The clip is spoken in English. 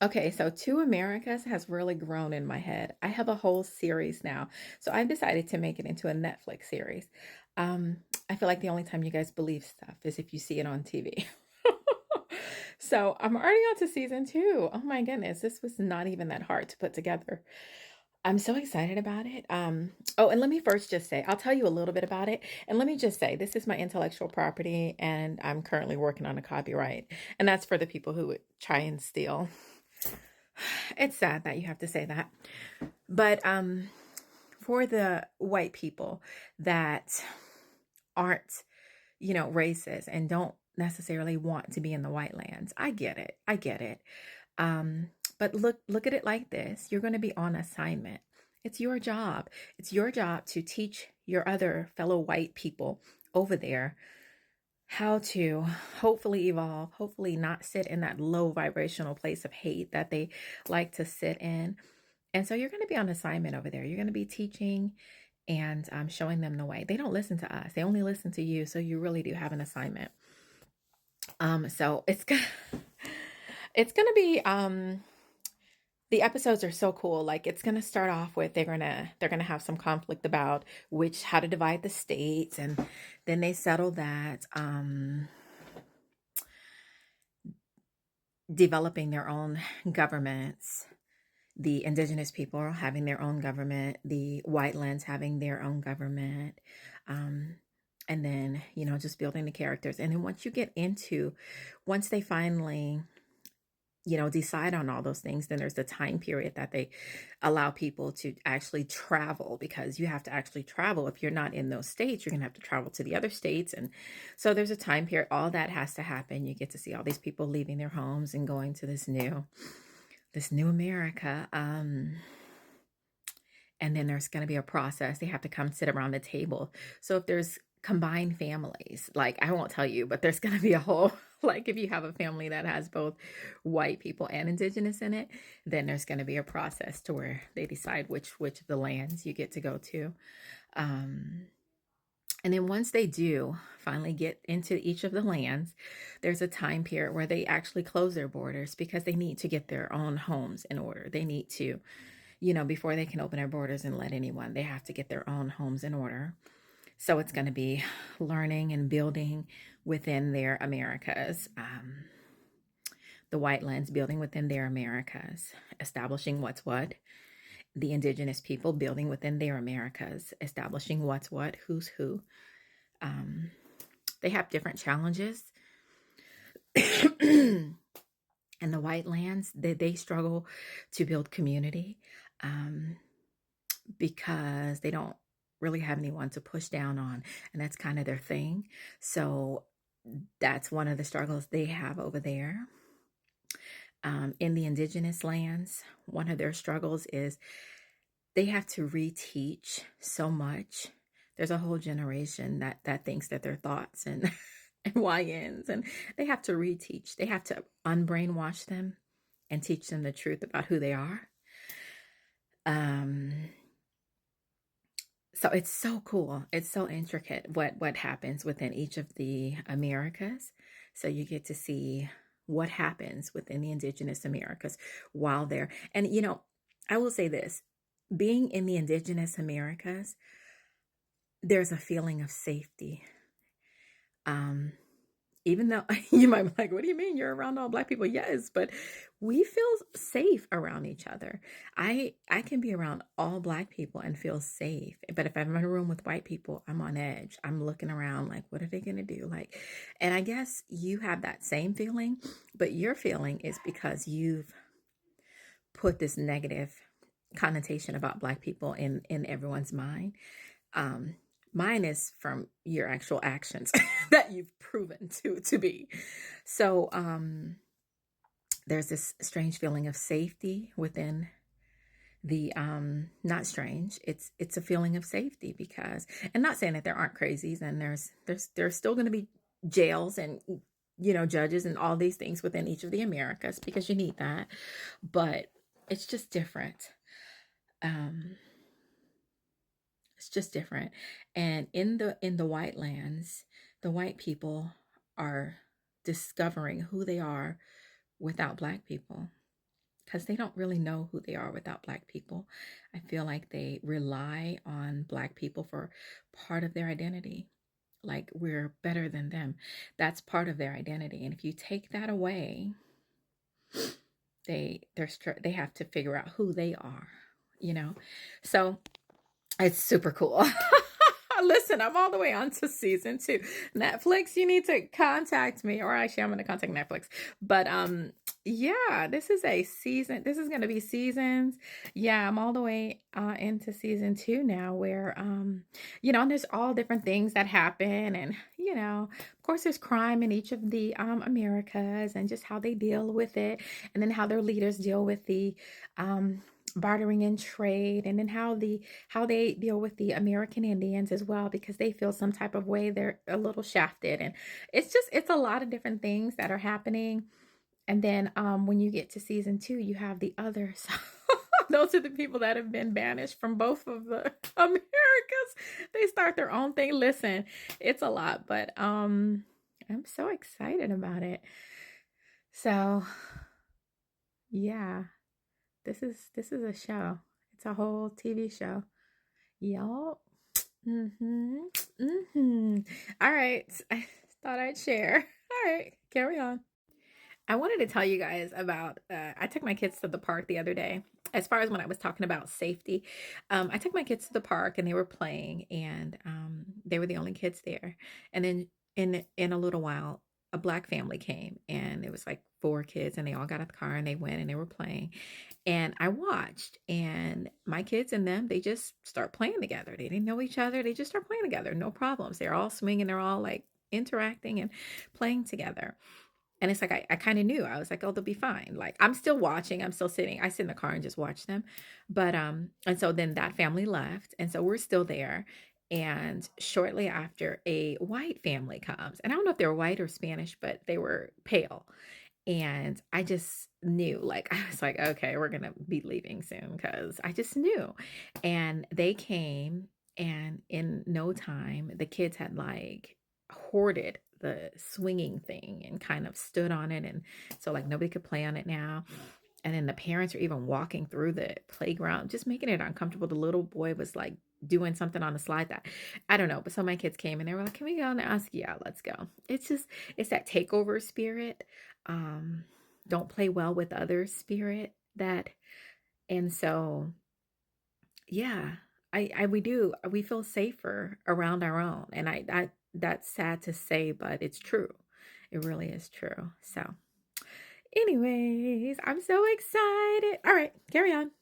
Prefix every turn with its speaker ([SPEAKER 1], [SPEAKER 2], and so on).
[SPEAKER 1] Okay, so Two Americas has really grown in my head. I have a whole series now. So I've decided to make it into a Netflix series. I feel like the only time you guys believe stuff is if you see it on TV. So I'm already on to season two. Oh my goodness, this was not even that hard to put together. I'm so excited about it. Oh, and let me first just say, I'll tell you a little bit about it. And let me just say, this is my intellectual property, and I'm currently working on a copyright. And that's for the people who would try and steal. It's sad that you have to say that. But for the white people that aren't, racist and don't necessarily want to be in the white lands, I get it. I get it. But look at it like this. You're going to be on assignment. It's your job. It's your job to teach your other fellow white people over there how to hopefully evolve, hopefully not sit in that low vibrational place of hate that they like to sit in. And so you're going to be on assignment over there. You're going to be teaching and showing them the way. They don't listen to us. They only listen to you. So you really do have an assignment. So it's gonna be the episodes are so cool. Like it's gonna start off with they're gonna have some conflict about which how to divide the states, and then they settle that. Developing their own governments, the indigenous people are having their own government, the white lands having their own government, um, and then just building the characters. And then once they finally decide on all those things, then there's the time period that they allow people to actually travel, because you have to actually travel. If you're not in those states, you're gonna have to travel to the other states. And so there's a time period, all that has to happen. You get to see all these people leaving their homes and going to this new America. And then there's going to be a process. They have to come sit around the table. So if there's combined families, like I won't tell you, but there's going to be a whole, like if you have a family that has both white people and indigenous in it, then there's going to be a process to where they decide which of the lands you get to go to. Um, and then once they do finally get into each of the lands, there's a time period where they actually close their borders because they need to get their own homes in order. They need to, before they can open their borders and let anyone, they have to get their own homes in order. So it's going to be learning and building within their Americas. The white lands building within their Americas, establishing what's what. The indigenous people building within their Americas, establishing what's what, who's who. Um, they have different challenges. And the white lands, they struggle to build community. Because they don't really have anyone to push down on, and that's kind of their thing. So that's one of the struggles they have over there. In the indigenous lands, one of their struggles is they have to reteach so much. There's a whole generation that thinks that their thoughts and and YNs, and they have to reteach. They have to unbrainwash them and teach them the truth about who they are. Um, So it's so cool. It's so intricate what happens within each of the Americas. So you get to see what happens within the indigenous Americas while they're and I will say this, being in the indigenous Americas, there's a feeling of safety. Um Even though you might be like, what do you mean you're around all black people? Yes, but we feel safe around each other. I can be around all black people and feel safe. But if I'm in a room with white people, I'm on edge. I'm looking around like, what are they gonna do? Like, and I guess you have that same feeling, but your feeling is because you've put this negative connotation about black people in everyone's mind. Um, Mine is from your actual actions that you've proven to be. So there's this strange feeling of safety within the not strange. It's a feeling of safety because, and not saying that there aren't crazies, and there's still going to be jails and judges and all these things within each of the Americas because you need that, but it's just different. Um, It's just different. And in the white lands, the white people are discovering who they are without black people. because they don't really know who they are without Black people. I feel like they rely on Black people for part of their identity. Like we're better than them. That's part of their identity. And if you take that away, they have to figure out who they are, you know. So it's super cool. Listen, I'm all the way on to season 2. Netflix, you need to contact me, or actually I'm going to contact Netflix. But yeah, this is a season. This is going to be seasons. Yeah, I'm all the way into season 2 now, where you know, and there's all different things that happen, and you know, of course there's crime in each of the Americas, and just how they deal with it, and then how their leaders deal with the um bartering and trade, and then how they deal with the American Indians as well, because they feel some type of way they're a little shafted. And it's a lot of different things that are happening. And then when you get to season 2, you have the others. Those are the people that have been banished from both of the Americas. They start their own thing. Listen, it's a lot, but I'm so excited about it. So yeah, this is a show. It's a whole TV show. Y'all. Mm-hmm. Mm-hmm. All right. I thought I'd share. All right, carry on. I wanted to tell you guys about I took my kids to the park the other day. As far as when I was talking about safety, I took my kids to the park and they were playing, and they were the only kids there. And then in a little while, a Black family came, and it was like 4 kids, and they all got out the car and they went and they were playing. And I watched, and my kids and them, they just start playing together. They didn't know each other. They just start playing together. No problems. They're all swinging. They're all like interacting and playing together. And it's like I kind of knew. I was like, oh, they'll be fine. Like I'm still watching. I'm still sitting. I sit in the car and just watch them. But and so then that family left. And so we're still there. And shortly after, a white family comes. And I don't know if they were white or Spanish, but they were pale. And I just knew, like, I was like, okay, we're gonna be leaving soon, because I just knew. And they came, and in no time, the kids had like hoarded the swinging thing and kind of stood on it. And so, like, nobody could play on it now. And then the parents are even walking through the playground, just making it uncomfortable. The little boy was like doing something on the slide that I don't know. But so my kids came and they were like, can we go? And I asked, yeah, let's go. It's just, it's that takeover spirit. Um, don't play well with others spirit that, and so, yeah, we feel safer around our own. And that's sad to say, but it's true. It really is true. So, anyways, I'm so excited. All right, carry on.